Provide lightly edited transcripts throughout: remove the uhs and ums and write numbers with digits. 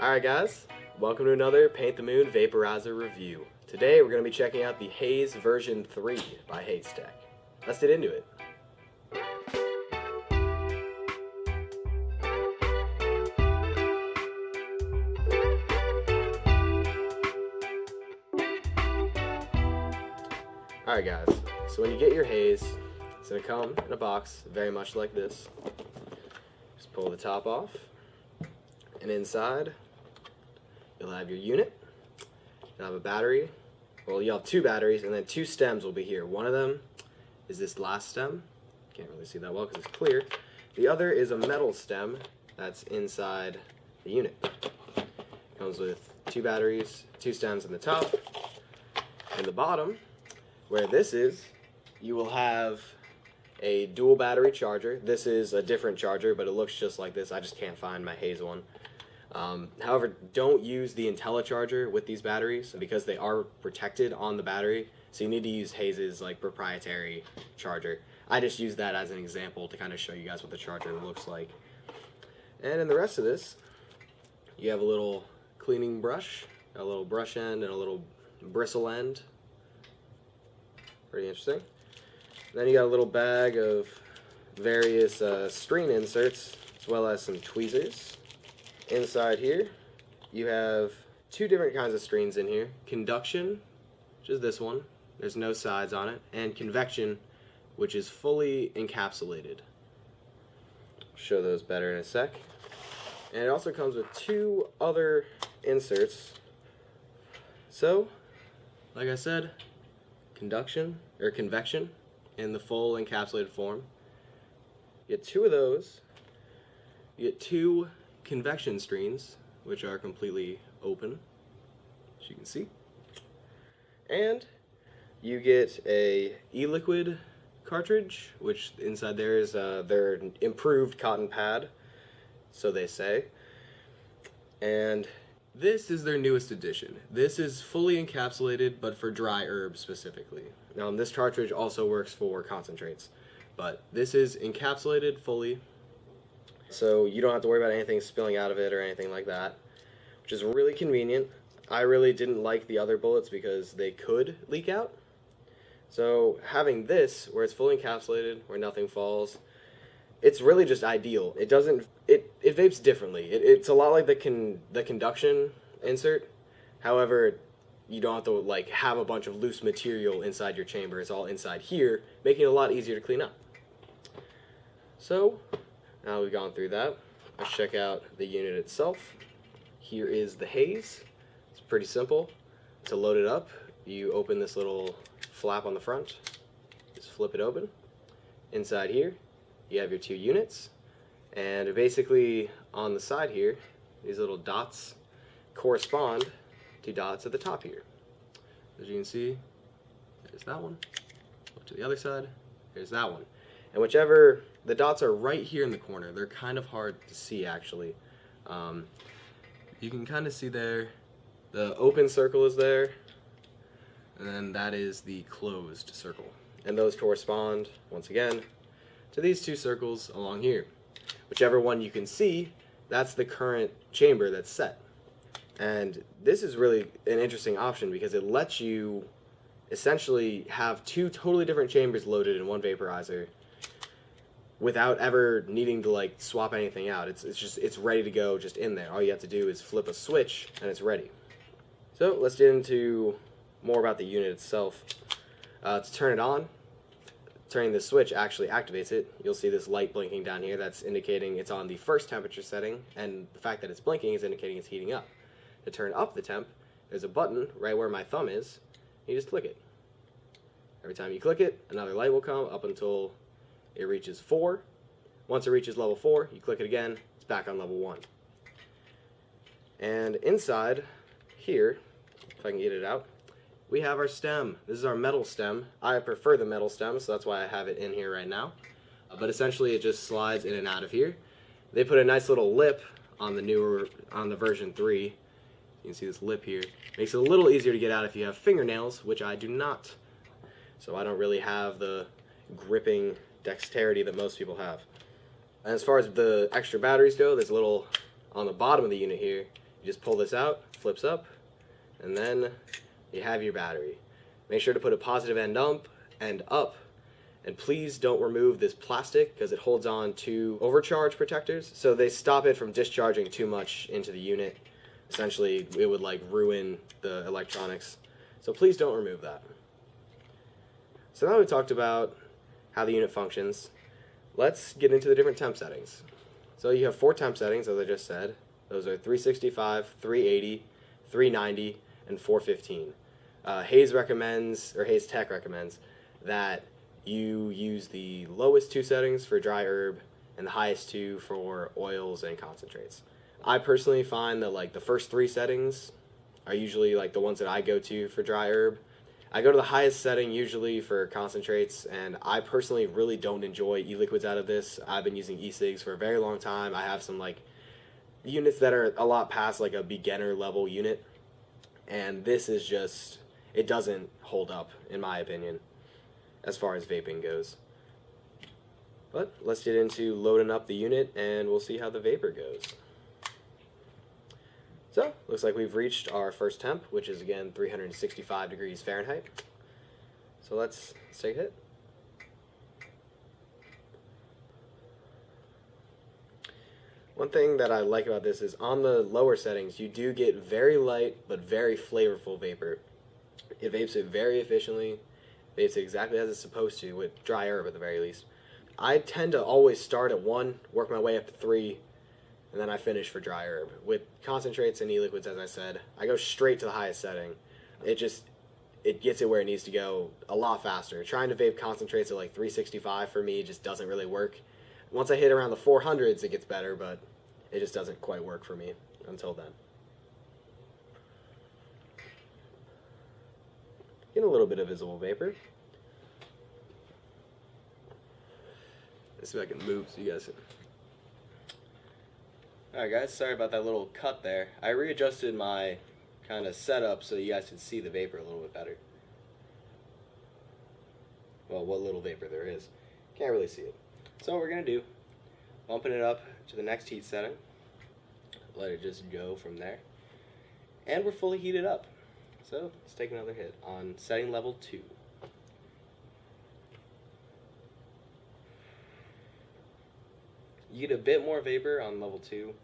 Alright guys, welcome to another Paint the Moon Vaporizer review. Today we're going to be checking out the Haze V3 by Haze Tech. Let's get into it. Alright guys, so when you get your Haze, it's going to come in a box very much like this. Just pull the top off, and inside you'll have your unit, you'll have a battery, well you'll have two batteries, and then two stems will be here. One of them is this last stem, can't really see that well because it's clear. The other is a metal stem that's inside the unit. It comes with two batteries, two stems in the top. In the bottom, where this is, you will have a dual battery charger. This is a different charger, but it looks just like this. I just can't find my Haze one. However, don't use the IntelliCharger with these batteries because they are protected on the battery. So you need to use Haze's proprietary charger. I just use that as an example to kind of show you guys what the charger looks like. And in the rest of this, you have a little cleaning brush, a little brush end, and a little bristle end. Pretty interesting. Then you got a little bag of various screen inserts, as well as some tweezers. Inside here, you have two different kinds of screens in here. Conduction, which is this one, there's no sides on it, and convection, which is fully encapsulated. I'll show those better in a sec. And it also comes with two other inserts. So, like I said, convection in the full encapsulated form. You get two of those. You get two convection screens, which are completely open, as you can see. And you get a e-liquid cartridge, which inside there is their improved cotton pad, so they say. And this is their newest addition. This is fully encapsulated, but for dry herbs specifically. This cartridge also works for concentrates, but this is encapsulated fully, so you don't have to worry about anything spilling out of it or anything like that, which is really convenient. I really didn't like the other bullets because they could leak out. So having this, where it's fully encapsulated, where nothing falls, it's really just ideal. It vapes differently. It's a lot like the conduction insert. However, you don't have to have a bunch of loose material inside your chamber. It's all inside here, making it a lot easier to clean up. So now we've gone through that, let's check out the unit itself. Here is the Haze. It's pretty simple. To load it up, you open this little flap on the front, just flip it open. Inside here, you have your two units, and basically on the side here, these little dots correspond to dots at the top here. As you can see, there's that one. Up to the other side, there's that one. And whichever, the dots are right here in the corner. They're kind of hard to see actually. You can kind of see there, the open circle is there, and then that is the closed circle. And those correspond, once again, to these two circles along here. Whichever one you can see, that's the current chamber that's set. And this is really an interesting option because it lets you essentially have two totally different chambers loaded in one vaporizer without ever needing to swap anything out. It's ready to go just in there. All you have to do is flip a switch and it's ready. So let's get into more about the unit itself. To turn it on, turning the switch actually activates it. You'll see this light blinking down here. That's indicating it's on the first temperature setting, and the fact that it's blinking is indicating it's heating up. To turn up the temp, there's a button right where my thumb is. You just click it. Every time you click it, another light will come up until it reaches 4. Once it reaches level 4, you click it again, it's back on level 1. And inside here, if I can get it out, we have our stem. This is our metal stem. I prefer the metal stem, so that's why I have it in here right now. But essentially it just slides in and out of here. They put a nice little lip on the version 3. You can see this lip here. Makes it a little easier to get out if you have fingernails, which I do not. So I don't really have the gripping dexterity that most people have. And as far as the extra batteries go, there's a little on the bottom of the unit here. You just pull this out, flips up, and then you have your battery. Make sure to put a positive end up, and please don't remove this plastic because it holds on to overcharge protectors, so they stop it from discharging too much into the unit. Essentially, it would like ruin the electronics, so please don't remove that. So now we've talked about how the unit functions. Let's get into the different temp settings. So you have 4 temp settings, as I just said. Those are 365, 380, 390, and 415. Haze recommends, or Haze Tech recommends, that you use the lowest 2 settings for dry herb and the highest 2 for oils and concentrates. I personally find that like the first 3 settings are usually like the ones that I go to for dry herb. I go to the highest setting usually for concentrates, and I personally really don't enjoy e-liquids out of this. I've been using e-cigs for a very long time. I have some like units that are a lot past like a beginner level unit, and this is just, it doesn't hold up in my opinion as far as vaping goes. But let's get into loading up the unit and we'll see how the vapor goes. So, looks like we've reached our first temp, which is again 365 degrees Fahrenheit. So let's take a hit. One thing that I like about this is on the lower settings, you do get very light but very flavorful vapor. It vapes it very efficiently, vapes it exactly as it's supposed to, with dry herb at the very least. I tend to always start at 1, work my way up to 3, and then I finish for dry herb. With concentrates and e-liquids, as I said, I go straight to the highest setting. It gets it where it needs to go a lot faster. Trying to vape concentrates at like 365 for me just doesn't really work. Once I hit around the 400s, it gets better, but it just doesn't quite work for me until then. Getting a little bit of visible vapor. Let's see if I can move so you guys can. Alright guys, sorry about that little cut there. I readjusted my kind of setup so you guys could see the vapor a little bit better. Well, what little vapor there is. Can't really see it. So what we're going to do, bumping it up to the next heat setting. Let it just go from there. And we're fully heated up. So let's take another hit on setting level 2. You get a bit more vapor on level 2.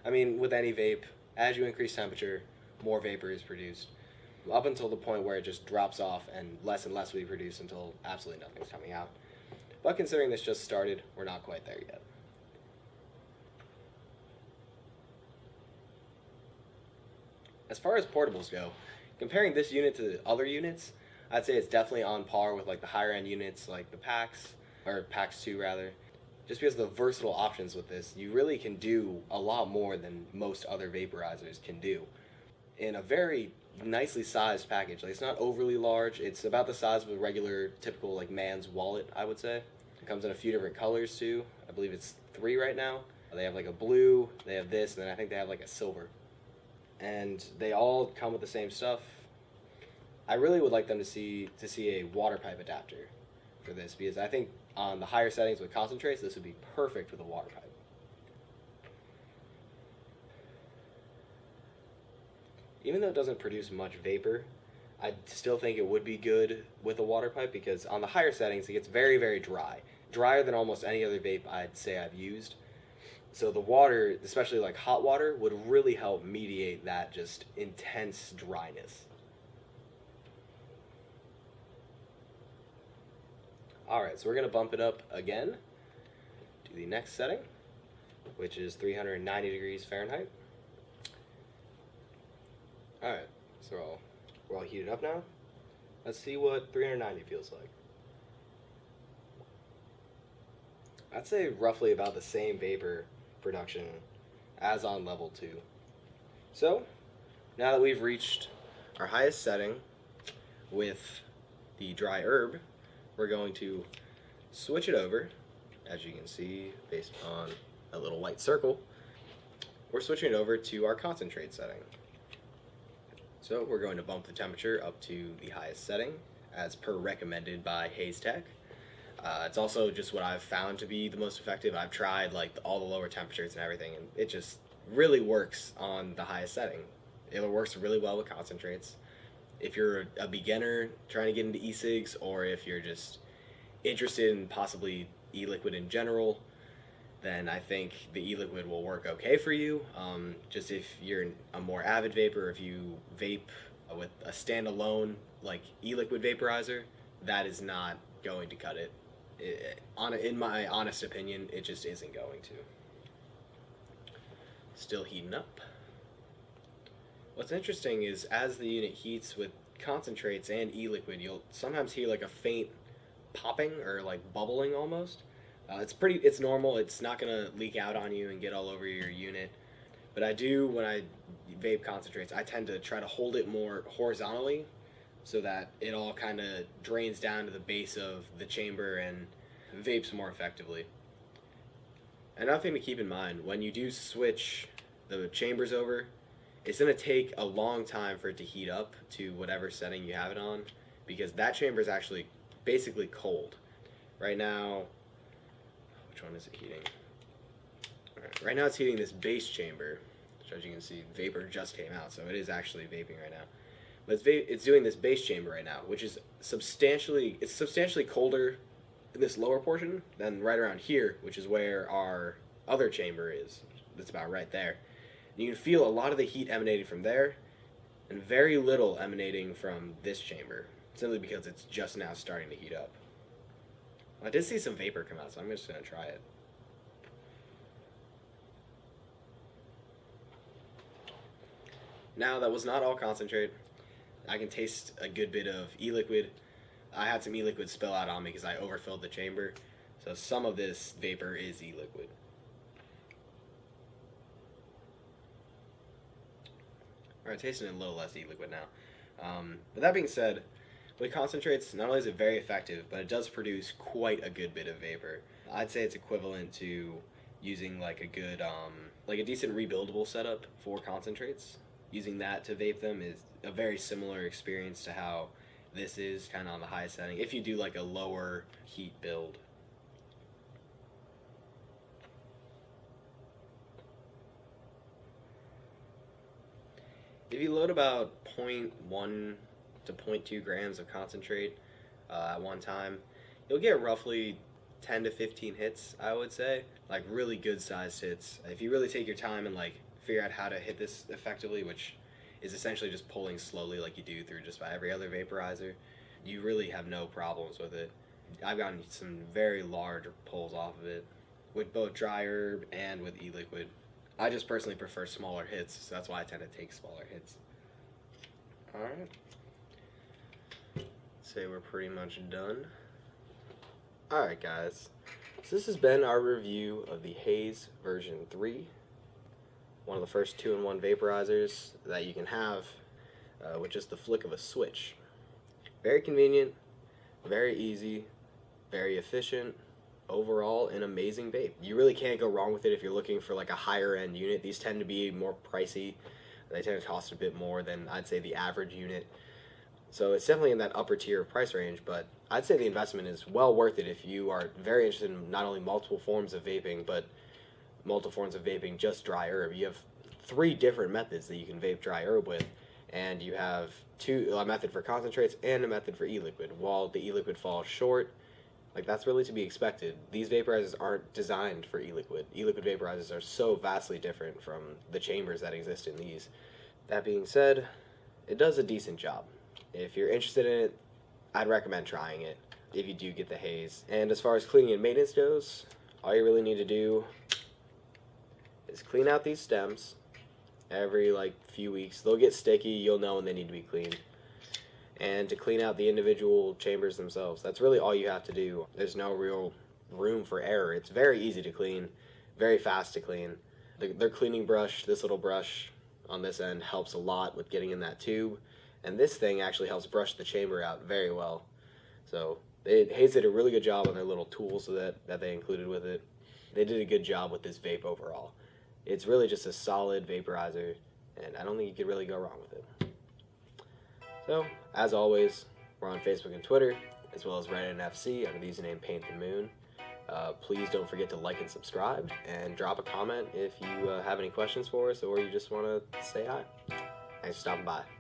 I mean, with any vape, as you increase temperature, more vapor is produced. Up until the point where it just drops off and less will be produced until absolutely nothing's coming out. But considering this just started, we're not quite there yet. As far as portables go, comparing this unit to other units, I'd say it's definitely on par with like the higher end units like the packs, or packs 2 rather. Just because of the versatile options with this, you really can do a lot more than most other vaporizers can do. In a very nicely sized package. Like, it's not overly large. It's about the size of a regular, typical like man's wallet, I would say. It comes in a few different colors too. I believe it's 3 right now. They have like a blue, they have this, and then I think they have like a silver. And they all come with the same stuff. I really would like them to see a water pipe adapter for this, because I think on the higher settings with concentrates, this would be perfect with a water pipe. Even though it doesn't produce much vapor, I still think it would be good with a water pipe, because on the higher settings it gets very, very dry. Drier than almost any other vape I'd say I've used. So the water, especially like hot water, would really help mediate that just intense dryness. Alright, so we're going to bump it up again to the next setting, which is 390 degrees Fahrenheit. Alright, so we're all heated up now. Let's see what 390 feels like. I'd say roughly about the same vapor production as on level 2. So, now that we've reached our highest setting with the dry herb, we're going to switch it over, as you can see based on a little white circle. We're switching it over to our concentrate setting. So we're going to bump the temperature up to the highest setting, as per recommended by Haze Tech. It's also just what I've found to be the most effective. I've tried like all the lower temperatures and everything, and it just really works on the highest setting. It works really well with concentrates. If you're a beginner trying to get into e-cigs, or if you're just interested in possibly e-liquid in general, then I think the e-liquid will work okay for you. Just if you're a more avid vapor, if you vape with a standalone like e-liquid vaporizer, that is not going to cut it. In my honest opinion, it just isn't going to. Still heating up. What's interesting is as the unit heats with concentrates and e-liquid, you'll sometimes hear like a faint popping or like bubbling almost. It's normal. It's not gonna leak out on you and get all over your unit. But I do, when I vape concentrates, I tend to try to hold it more horizontally so that it all kind of drains down to the base of the chamber and vapes more effectively. Another thing to keep in mind, when you do switch the chambers over, it's going to take a long time for it to heat up to whatever setting you have it on, because that chamber is actually basically cold. Right now, which one is it heating? Right now it's heating this base chamber, which as you can see, vapor just came out, so it is actually vaping right now. But it's doing this base chamber right now, which is substantially colder in this lower portion than right around here, which is where our other chamber is. That's about right there. And you can feel a lot of the heat emanating from there, and very little emanating from this chamber, simply because it's just now starting to heat up. I did see some vapor come out, so I'm just going to try it. Now, that was not all concentrate. I can taste a good bit of e-liquid. I had some e-liquid spill out on me because I overfilled the chamber, so some of this vapor is e-liquid. Alright, tasting a little less e-liquid now. But that being said, with concentrates, not only is it very effective, but it does produce quite a good bit of vapor. I'd say it's equivalent to using like a good, like a decent rebuildable setup for concentrates. Using that to vape them is a very similar experience to how this is kind of on the highest setting, if you do like a lower heat build. If you load about 0.1 to 0.2 grams of concentrate at one time, you'll get roughly 10 to 15 hits, I would say, like really good sized hits. If you really take your time and like figure out how to hit this effectively, which is essentially just pulling slowly like you do through just about every other vaporizer, you really have no problems with it. I've gotten some very large pulls off of it with both dry herb and with e-liquid. I just personally prefer smaller hits, so that's why I tend to take smaller hits. Alright. Say we're pretty much done. Alright guys, so this has been our review of the Haze version 3. One of the first 2-in-1 vaporizers that you can have with just the flick of a switch. Very convenient, very easy, very efficient, overall an amazing vape. You really can't go wrong with it if you're looking for like a higher end unit. These tend to be more pricey. They tend to cost a bit more than I'd say the average unit. So it's definitely in that upper tier of price range, but I'd say the investment is well worth it if you are very interested in not only multiple forms of vaping, but multiple forms of vaping just dry herb. You have 3 different methods that you can vape dry herb with, and you have a method for concentrates and a method for e-liquid. While the e-liquid falls short, like that's really to be expected. These vaporizers aren't designed for e-liquid. E-liquid vaporizers are so vastly different from the chambers that exist in these. That being said, it does a decent job. If you're interested in it, I'd recommend trying it if you do get the Haze. And as far as cleaning and maintenance goes, all you really need to do is clean out these stems every like few weeks. They'll get sticky, you'll know when they need to be cleaned. And to clean out the individual chambers themselves. That's really all you have to do. There's no real room for error. It's very easy to clean, very fast to clean. Their cleaning brush, this little brush on this end, helps a lot with getting in that tube. And this thing actually helps brush the chamber out very well. So Haze did a really good job on their little tools that they included with it. They did a good job with this vape overall. It's really just a solid vaporizer, and I don't think you could really go wrong with it. So, as always, we're on Facebook and Twitter, as well as Reddit and FC under the username Paint the Moon. Please don't forget to like and subscribe, and drop a comment if you have any questions for us or you just want to say hi. Thanks for stopping by.